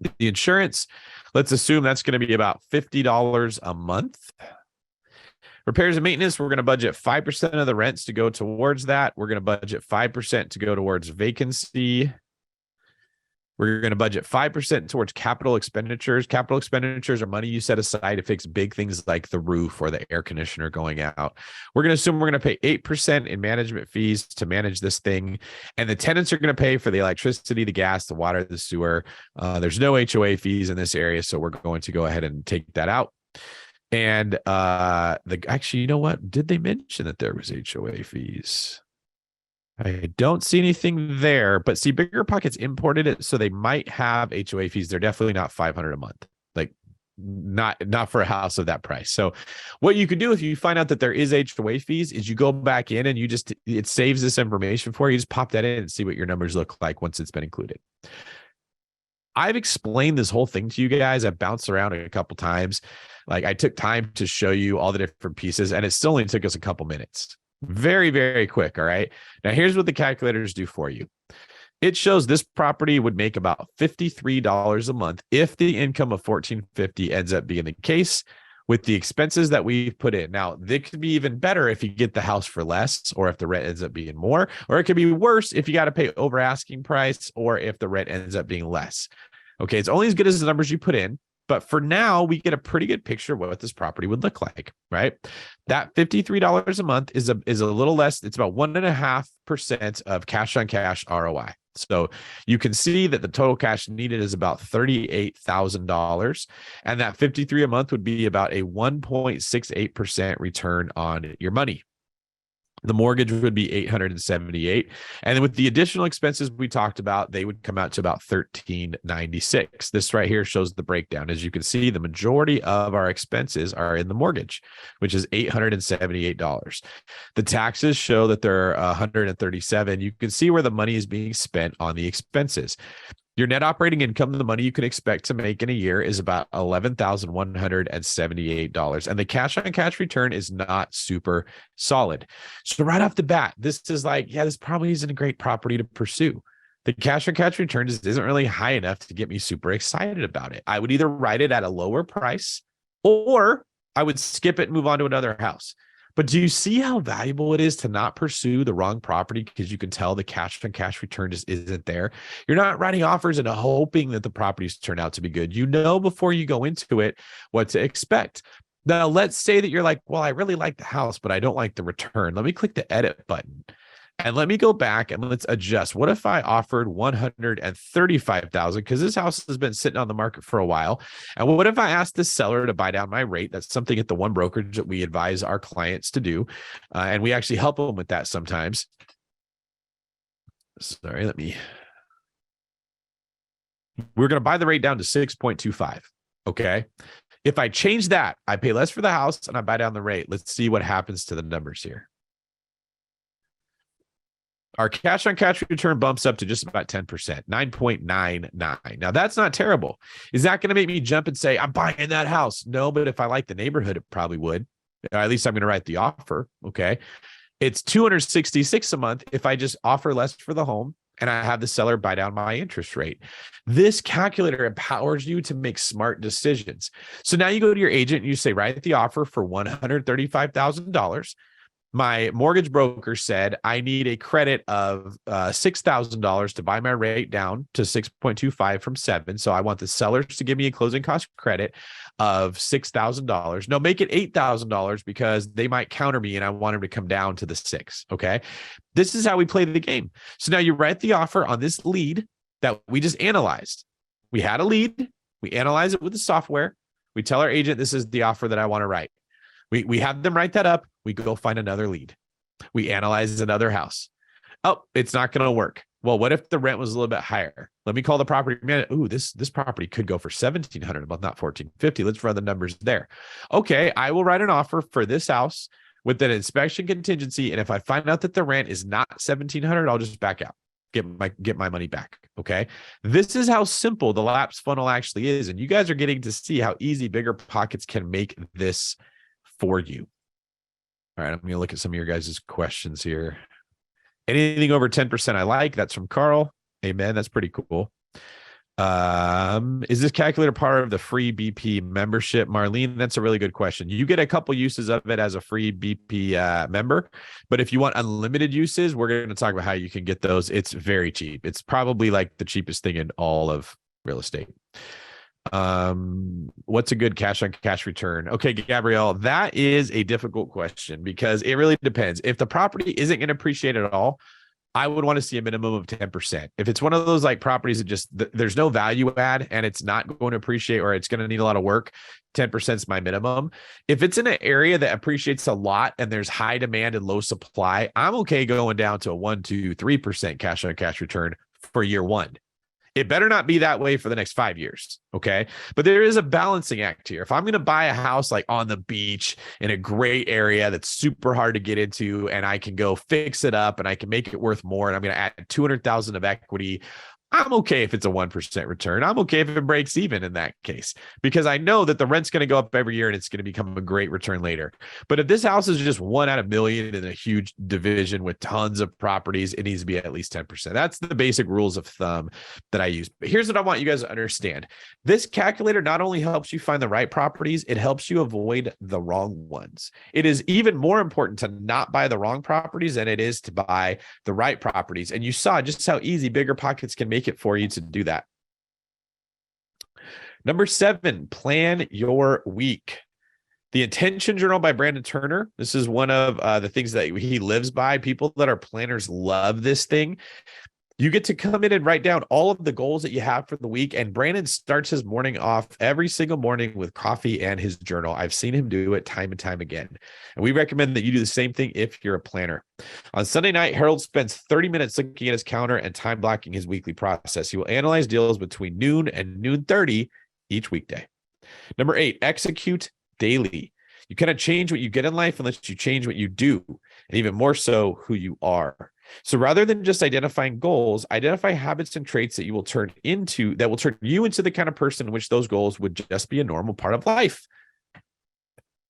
The insurance, let's assume that's going to be about $50 a month. Repairs and maintenance, we're going to budget 5% of the rents to go towards that. We're going to budget 5% to go towards vacancy. We're going to budget 5% towards capital expenditures. Capital expenditures are money you set aside to fix big things like the roof or the air conditioner going out. We're going to assume we're going to pay 8% in management fees to manage this thing. And the tenants are going to pay for the electricity, the gas, the water, the sewer. There's no HOA fees in this area, so we're going to go ahead and take that out. And actually, you know what? Did they mention that there was HOA fees? I don't see anything there, but see, BiggerPockets imported it, so they might have HOA fees. They're definitely not $500 a month, like not for a house of that price. So what you could do if you find out that there is HOA fees is you go back in and it saves this information for you. You just pop that in and see what your numbers look like once it's been included. I've explained this whole thing to you guys. I've bounced around a couple times. Like I took time to show you all the different pieces, and it still only took us a couple minutes. Very, very quick. All right. Now here's what the calculators do for you. It shows this property would make about $53 a month if the income of $1,450 ends up being the case with the expenses that we've put in. Now, they could be even better if you get the house for less, or if the rent ends up being more, or it could be worse if you got to pay over asking price, or if the rent ends up being less. Okay, it's only as good as the numbers you put in. But for now, we get a pretty good picture of what this property would look like, right? That $53 a month is a little less. It's about 1.5% of cash on cash ROI. So you can see that the total cash needed is about $38,000. And that $53 a month would be about a 1.68% return on your money. The mortgage would be $878. And then with the additional expenses we talked about, they would come out to about $1,396. This right here shows the breakdown. As you can see, the majority of our expenses are in the mortgage, which is $878. The taxes show that they're $137. You can see where the money is being spent on the expenses. Your net operating income, the money you can expect to make in a year, is about $11,178. And the cash on cash return is not super solid. So right off the bat, this is like, yeah, this probably isn't a great property to pursue. The cash on cash return just isn't really high enough to get me super excited about it. I would either write it at a lower price, or I would skip it and move on to another house. But do you see how valuable it is to not pursue the wrong property because you can tell the cash on cash return just isn't there? You're not writing offers and hoping that the properties turn out to be good. You know before you go into it what to expect. Now, let's say that you're like, well, I really like the house, but I don't like the return. Let me click the edit button. And let me go back and let's adjust. What if I offered $135,000 because this house has been sitting on the market for a while? And what if I asked the seller to buy down my rate? That's something at the one brokerage that we advise our clients to do. And we actually help them with that sometimes. Sorry, we're going to buy the rate down to 6.25. Okay. If I change that, I pay less for the house and I buy down the rate. Let's see what happens to the numbers here. Our cash on cash return bumps up to just about 10%, 9.99. Now that's not terrible. Is that going to make me jump and say, I'm buying that house? No, but if I like the neighborhood, it probably would. Or at least I'm going to write the offer. Okay. It's $266 a month if I just offer less for the home and I have the seller buy down my interest rate. This calculator empowers you to make smart decisions. So now you go to your agent and you say, write the offer for $135,000. My mortgage broker said, I need a credit of $6,000 to buy my rate down to 6.25 from 7. So I want the sellers to give me a closing cost credit of $6,000. No, make it $8,000 because they might counter me and I want them to come down to the 6. Okay. This is how we play the game. So now you write the offer on this lead that we just analyzed. We had a lead. We analyze it with the software. We tell our agent, this is the offer that I want to write. We have them write that up. We go find another lead. We analyze another house. Oh, it's not going to work. Well, what if the rent was a little bit higher? Let me call the property manager. Ooh, this property could go for $1,700 a month, not $1,450. Let's run the numbers there. Okay, I will write an offer for this house with an inspection contingency. And if I find out that the rent is not $1,700, I'll just back out. Get my money back. Okay. This is how simple the lapse funnel actually is. And you guys are getting to see how easy BiggerPockets can make this for you. All right, I'm going to look at some of your guys' questions here. Anything over 10% I like. That's from Carl. Amen. That's pretty cool. Is this calculator part of the free BP membership? Marlene, that's a really good question. You get a couple uses of it as a free BP member, but if you want unlimited uses, we're going to talk about how you can get those. It's very cheap. It's probably like the cheapest thing in all of real estate. What's a good cash on cash return? Okay, Gabrielle, that is a difficult question because it really depends. If the property isn't going to appreciate at all, I would want to see a minimum of 10%. If it's one of those like properties that just there's no value add and it's not going to appreciate or it's going to need a lot of work, 10% is my minimum. If it's in an area that appreciates a lot and there's high demand and low supply, I'm okay going down to a 1, 2, 3% cash on cash return for year one. It better not be that way for the next 5 years. Okay. But there is a balancing act here. If I'm going to buy a house like on the beach in a great area that's super hard to get into, and I can go fix it up and I can make it worth more, and I'm going to add 200,000 of equity, I'm okay if it's a 1% return. I'm okay if it breaks even in that case, because I know that the rent's going to go up every year and it's going to become a great return later. But if this house is just 1 out of a million in a huge division with tons of properties, it needs to be at least 10%. That's the basic rules of thumb that I use. But here's what I want you guys to understand. This calculator not only helps you find the right properties, it helps you avoid the wrong ones. It is even more important to not buy the wrong properties than it is to buy the right properties. And you saw just how easy BiggerPockets can make it for you to do that. Number 7, plan your week. The Intention Journal by Brandon Turner. This is one of the things that he lives by. People that are planners love this thing. You get to come in and write down all of the goals that you have for the week. And Brandon starts his morning off every single morning with coffee and his journal. I've seen him do it time and time again. And we recommend that you do the same thing if you're a planner. On Sunday night, Harold spends 30 minutes looking at his calendar and time blocking his weekly process. He will analyze deals between noon and noon 30 each weekday. Number 8, execute daily. You cannot change what you get in life unless you change what you do, and even more so, who you are. So rather than just identifying goals, identify habits and traits that will turn you into the kind of person in which those goals would just be a normal part of life.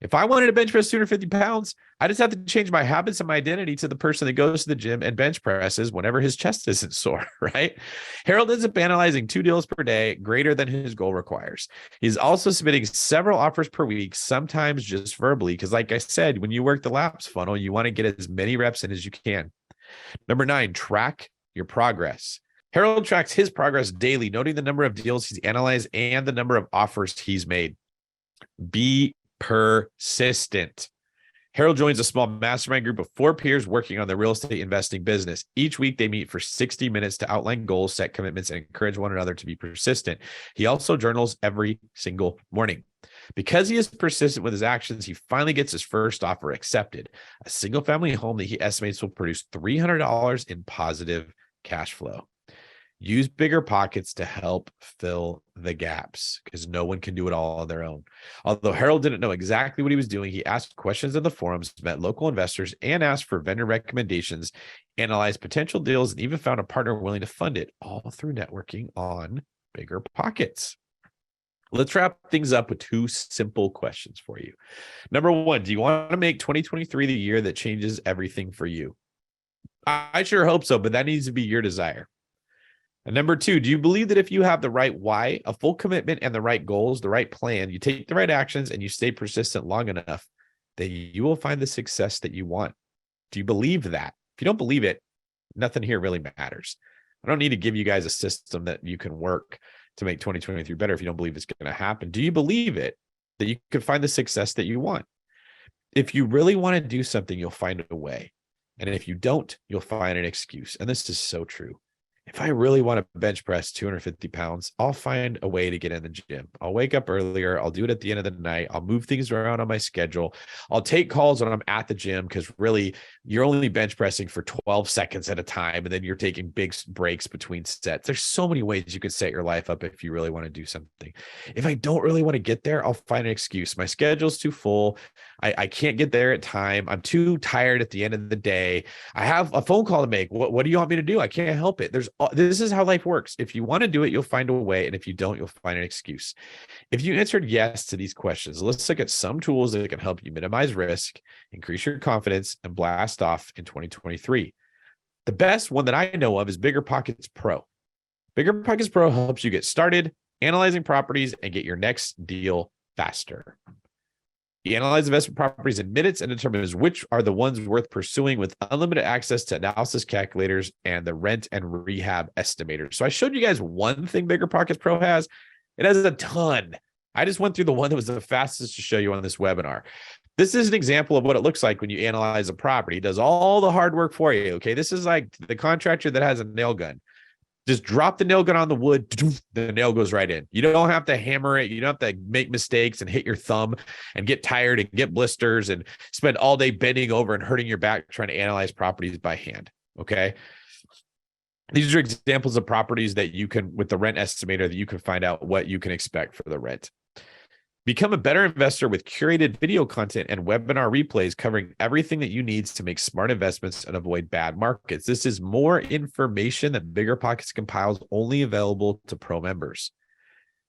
If I wanted to bench press 250 pounds, I just have to change my habits and my identity to the person that goes to the gym and bench presses whenever his chest isn't sore, right? Harold ends up analyzing 2 deals per day, greater than his goal requires. He's also submitting several offers per week, sometimes just verbally, because like I said, when you work the laps funnel, you want to get as many reps in as you can. Number 9, track your progress. Harold tracks his progress daily, noting the number of deals he's analyzed and the number of offers he's made. Be persistent. Harold joins a small mastermind group of 4 peers working on their real estate investing business. Each week, they meet for 60 minutes to outline goals, set commitments, and encourage one another to be persistent. He also journals every single morning. Because he is persistent with his actions, he finally gets his first offer accepted, a single-family home that he estimates will produce $300 in positive cash flow. Use BiggerPockets to help fill the gaps, because no one can do it all on their own. Although Harold didn't know exactly what he was doing, he asked questions in the forums, met local investors, and asked for vendor recommendations, analyzed potential deals, and even found a partner willing to fund it, all through networking on BiggerPockets. Let's wrap things up with 2 simple questions for you. Number 1, do you want to make 2023 the year that changes everything for you? I sure hope so, but that needs to be your desire. And number 2, do you believe that if you have the right why, a full commitment, and the right goals, the right plan, you take the right actions, and you stay persistent long enough, that you will find the success that you want? Do you believe that? If you don't believe it, nothing here really matters. I don't need to give you guys a system that you can work to make 2023 better if you don't believe it's going to happen. Do you believe it, that you can find the success that you want? If you really want to do something, you'll find a way. And if you don't, you'll find an excuse. And this is so true. If I really want to bench press 250 pounds, I'll find a way to get in the gym. I'll wake up earlier. I'll do it at the end of the night. I'll move things around on my schedule. I'll take calls when I'm at the gym, because really you're only bench pressing for 12 seconds at a time. And then you're taking big breaks between sets. There's so many ways you could set your life up if you really want to do something. If I don't really want to get there, I'll find an excuse. My schedule's too full. I can't get there at time. I'm too tired at the end of the day. I have a phone call to make. What do you want me to do? I can't help it. This is how life works. If you want to do it, you'll find a way. And if you don't, you'll find an excuse. If you answered yes to these questions, let's look at some tools that can help you minimize risk, increase your confidence, and blast off in 2023. The best one that I know of is BiggerPockets Pro. BiggerPockets Pro helps you get started analyzing properties and get your next deal faster. He analyzes investment properties in minutes and determines which are the ones worth pursuing with unlimited access to analysis calculators and the rent and rehab estimators. So I showed you guys one thing BiggerPockets Pro has. It has a ton. I just went through the one that was the fastest to show you on this webinar. This is an example of what it looks like when you analyze a property. It does all the hard work for you. Okay. This is like the contractor that has a nail gun. Just drop the nail gun on the wood, the nail goes right in. You don't have to hammer it. You don't have to make mistakes and hit your thumb and get tired and get blisters and spend all day bending over and hurting your back trying to analyze properties by hand. Okay. These are examples of properties that you can, with the rent estimator, that you can find out what you can expect for the rent. Become a better investor with curated video content and webinar replays covering everything that you need to make smart investments and avoid bad markets. This is more information that BiggerPockets compiles only available to pro members.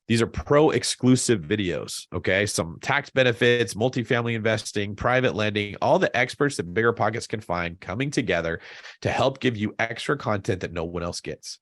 These are pro exclusive videos, okay? Some tax benefits, multifamily investing, private lending, all the experts that BiggerPockets can find coming together to help give you extra content that no one else gets.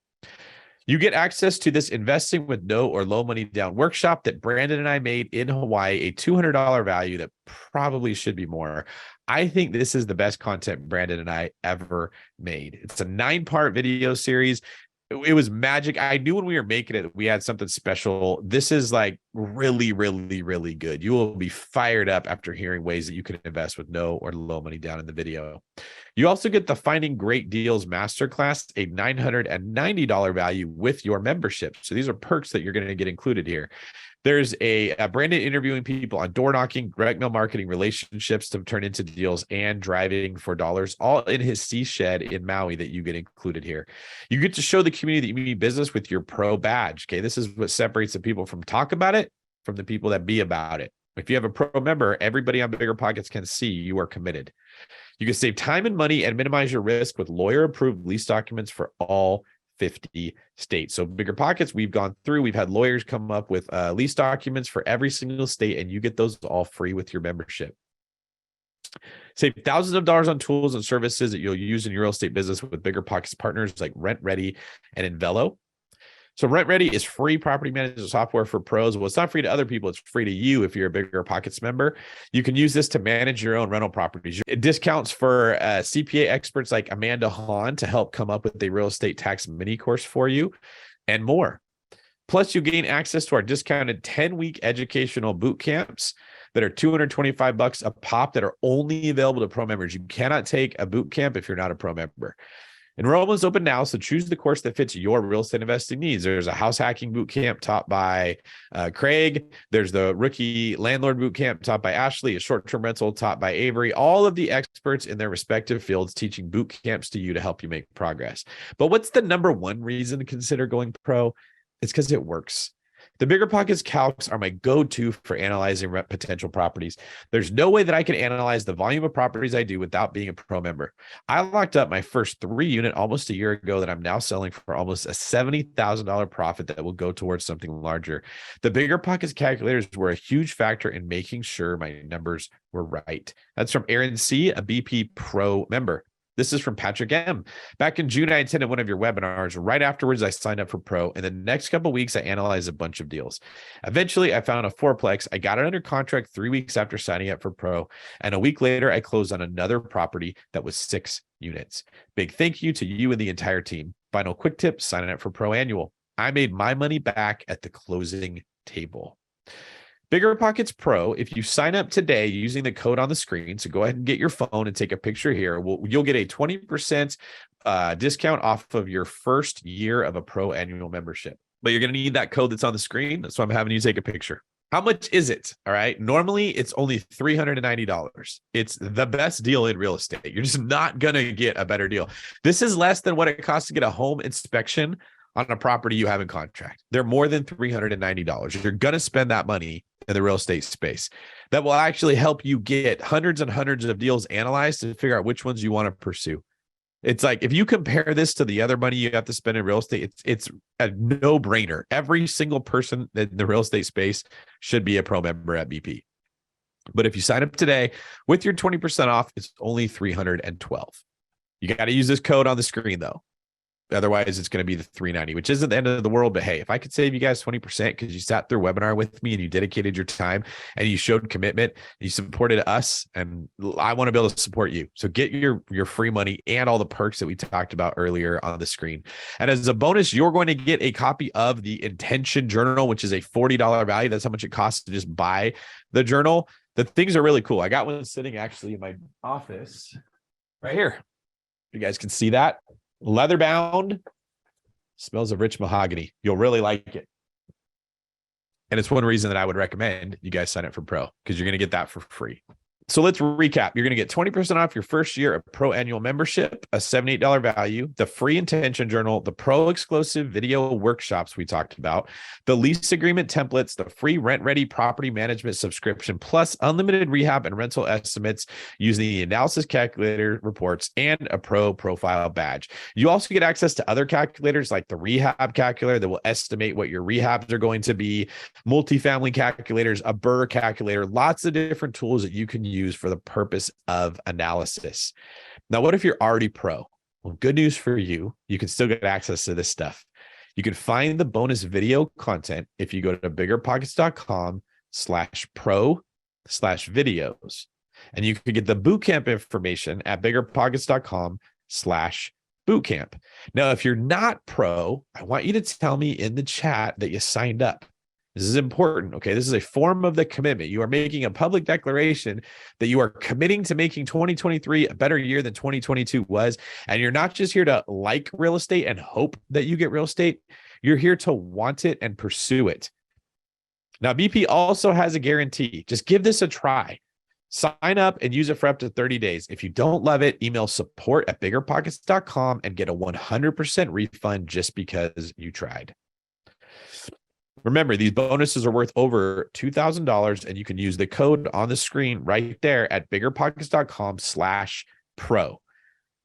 You get access to this investing with no or low money down workshop that Brandon and I made in Hawaii, a $200 value that probably should be more. I think this is the best content Brandon and I ever made. It's a 9-part video series. It was magic. I knew when we were making it, we had something special. This is like really, really, really good. You will be fired up after hearing ways that you can invest with no or low money down in the video. You also get the Finding Great Deals Masterclass, a $990 value with your membership. So these are perks that you're going to get included here. There's a Brandon interviewing people on door knocking, direct mail marketing, relationships to turn into deals, and driving for dollars, all in his sea shed in Maui that you get included here. You get to show the community that you mean business with your pro badge. Okay, this is what separates the people from talk about it from the people that be about it. If you have a pro member, everybody on BiggerPockets can see you are committed. You can save time and money and minimize your risk with lawyer-approved lease documents for all 50 states. So BiggerPockets, we've gone through, we've had lawyers come up with lease documents for every single state, and you get those all free with your membership. Save thousands of dollars on tools and services that you'll use in your real estate business with BiggerPockets partners like Rent Ready and Envelo. So Rent Ready is free property management software for pros. Well, it's not free to other people. It's free to you if you're a BiggerPockets member. You can use this to manage your own rental properties. Discounts for CPA experts like Amanda Hahn to help come up with a real estate tax mini course for you, and more. Plus, you gain access to our discounted 10-week educational boot camps that are $225 a pop that are only available to pro members. You cannot take a boot camp if you're not a pro member. Enrollment is open now, so choose the course that fits your real estate investing needs. There's a house hacking boot camp taught by Craig. There's the rookie landlord boot camp taught by Ashley, a short-term rental taught by Avery. All of the experts in their respective fields teaching boot camps to you to help you make progress. But what's the number one reason to consider going pro? It's because it works. The BiggerPockets calcs are my go-to for analyzing potential properties. There's no way that I can analyze the volume of properties I do without being a pro member. I locked up my first 3-unit almost a year ago that I'm now selling for almost a $70,000 profit that will go towards something larger. The BiggerPockets calculators were a huge factor in making sure my numbers were right. That's from Aaron C., a BP Pro member. This is from Patrick M. Back in June, I attended one of your webinars. Right afterwards, I signed up for Pro. In the next couple of weeks, I analyzed a bunch of deals. Eventually, I found a fourplex. I got it under contract 3 weeks after signing up for Pro. And a week later, I closed on another property that was 6 units. Big thank you to you and the entire team. Final quick tip, signing up for Pro Annual. I made my money back at the closing table. BiggerPockets Pro, if you sign up today using the code on the screen, so go ahead and get your phone and take a picture here, you'll get a 20% discount off of your first year of a Pro annual membership. But you're going to need that code that's on the screen. That's why I'm having you take a picture. How much is it? All right. Normally, it's only $390. It's the best deal in real estate. You're just not going to get a better deal. This is less than what it costs to get a home inspection on a property you have in contract. They're more than $390. You're going to spend that money in the real estate space. That will actually help you get hundreds and hundreds of deals analyzed to figure out which ones you want to pursue. It's like, if you compare this to the other money you have to spend in real estate, it's a no-brainer. Every single person in the real estate space should be a pro member at BP. But if you sign up today with your 20% off, it's only $312. You got to use this code on the screen though. Otherwise, it's going to be the $390, which isn't the end of the world. But hey, if I could save you guys 20% because you sat through a webinar with me and you dedicated your time and you showed commitment, and you supported us, and I want to be able to support you. So get your free money and all the perks that we talked about earlier on the screen. And as a bonus, you're going to get a copy of the Intention Journal, which is a $40 value. That's how much it costs to just buy the journal. The things are really cool. I got one sitting actually in my office right here. You guys can see that. Leather bound, smells of rich mahogany. You'll really like it. And it's one reason that I would recommend you guys sign up for Pro, because you're going to get that for free. So let's recap. You're going to get 20% off your first year of Pro annual membership, a $78 value, the free intention journal, the Pro exclusive video workshops we talked about, the lease agreement templates, the free rent-ready property management subscription, plus unlimited rehab and rental estimates using the analysis calculator reports, and a Pro profile badge. You also get access to other calculators like the rehab calculator that will estimate what your rehabs are going to be, multifamily calculators, a BRRRR calculator, lots of different tools that you can use for the purpose of analysis. Now, what if you're already Pro? Well, good news for you. You can still get access to this stuff. You can find the bonus video content if you go to biggerpockets.com/pro/videos. And you can get the bootcamp information at biggerpockets.com/bootcamp. Now, if you're not Pro, I want you to tell me in the chat that you signed up. This is important, okay? This is a form of the commitment. You are making a public declaration that you are committing to making 2023 a better year than 2022 was. And you're not just here to like real estate and hope that you get real estate. You're here to want it and pursue it. Now, BP also has a guarantee. Just give this a try. Sign up and use it for up to 30 days. If you don't love it, email support@biggerpockets.com and get a 100% refund just because you tried. Remember, these bonuses are worth over $2,000, and you can use the code on the screen right there at biggerpockets.com/pro.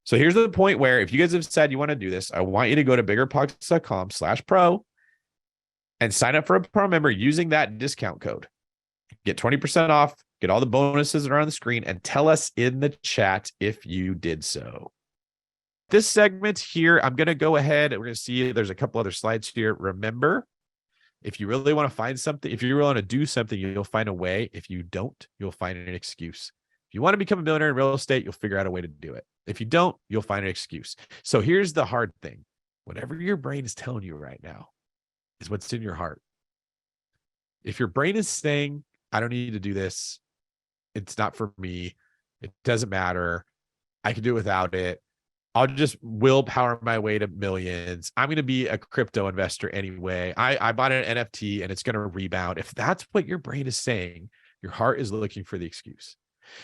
So here's the point where if you guys have said you want to do this, I want you to go to biggerpockets.com/pro and sign up for a Pro member using that discount code. Get 20% off, get all the bonuses that are on the screen, and tell us in the chat if you did so. This segment here, I'm going to go ahead and we're going to see there's a couple other slides here. Remember, if you really want to find something, if you really want to do something, you'll find a way. If you don't, you'll find an excuse. If you want to become a millionaire in real estate, you'll figure out a way to do it. If you don't, you'll find an excuse. So here's the hard thing. Whatever your brain is telling you right now is what's in your heart. If your brain is saying, I don't need to do this, it's not for me, it doesn't matter, I can do it without it, I'll just willpower my way to millions, I'm going to be a crypto investor anyway, I bought an NFT and it's going to rebound. If that's what your brain is saying, your heart is looking for the excuse.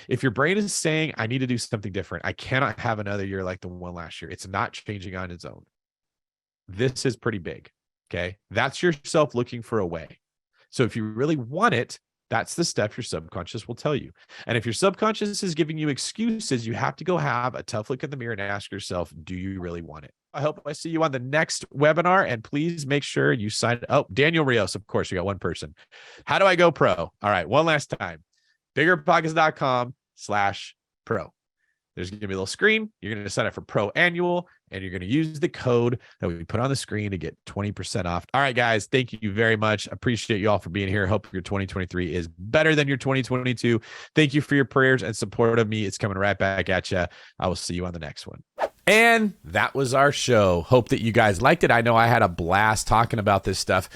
If your brain is saying, I need to do something different, I cannot have another year like the one last year, it's not changing on its own, this is pretty big. Okay. That's yourself looking for a way. So if you really want it, that's the step your subconscious will tell you. And if your subconscious is giving you excuses, you have to go have a tough look in the mirror and ask yourself, do you really want it? I hope I see you on the next webinar, and please make sure you sign. Oh, Daniel Rios, of course, you got one person. How do I go Pro? All right. One last time, biggerpockets.com/pro. There's going to be a little screen. You're going to sign up for Pro Annual, and you're going to use the code that we put on the screen to get 20% off. All right, guys, thank you very much. Appreciate you all for being here. Hope your 2023 is better than your 2022. Thank you for your prayers and support of me. It's coming right back at you. I will see you on the next one. And that was our show. Hope that you guys liked it. I know I had a blast talking about this stuff.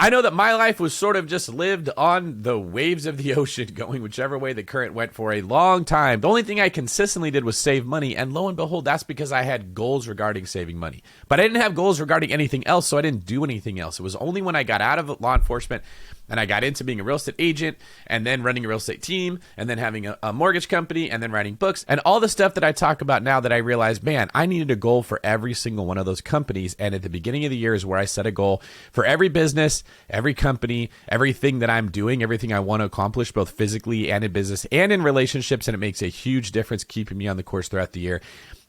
I know that my life was sort of just lived on the waves of the ocean, going whichever way the current went for a long time. The only thing I consistently did was save money, and lo and behold, that's because I had goals regarding saving money. But I didn't have goals regarding anything else, so I didn't do anything else. It was only when I got out of law enforcement and I got into being a real estate agent, and then running a real estate team, and then having a mortgage company, and then writing books, and all the stuff that I talk about now, that I realized, man, I needed a goal for every single one of those companies. And at the beginning of the year is where I set a goal for every business, every company, everything that I'm doing, everything I want to accomplish, both physically and in business and in relationships. And it makes a huge difference keeping me on the course throughout the year.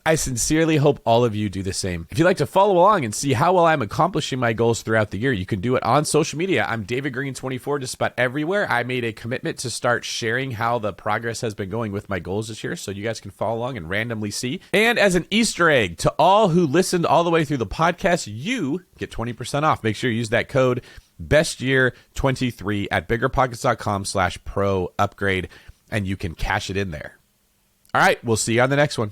I sincerely hope all of you do the same. If you'd like to follow along and see how well I'm accomplishing my goals throughout the year, you can do it on social media. I'm David Greene 24, just about everywhere. I made a commitment to start sharing how the progress has been going with my goals this year, so you guys can follow along and randomly see. And as an Easter egg to all who listened all the way through the podcast, you get 20% off. Make sure you use that code BESTYEAR23 at biggerpockets.com/pro upgrade, and you can cash it in there. All right, we'll see you on the next one.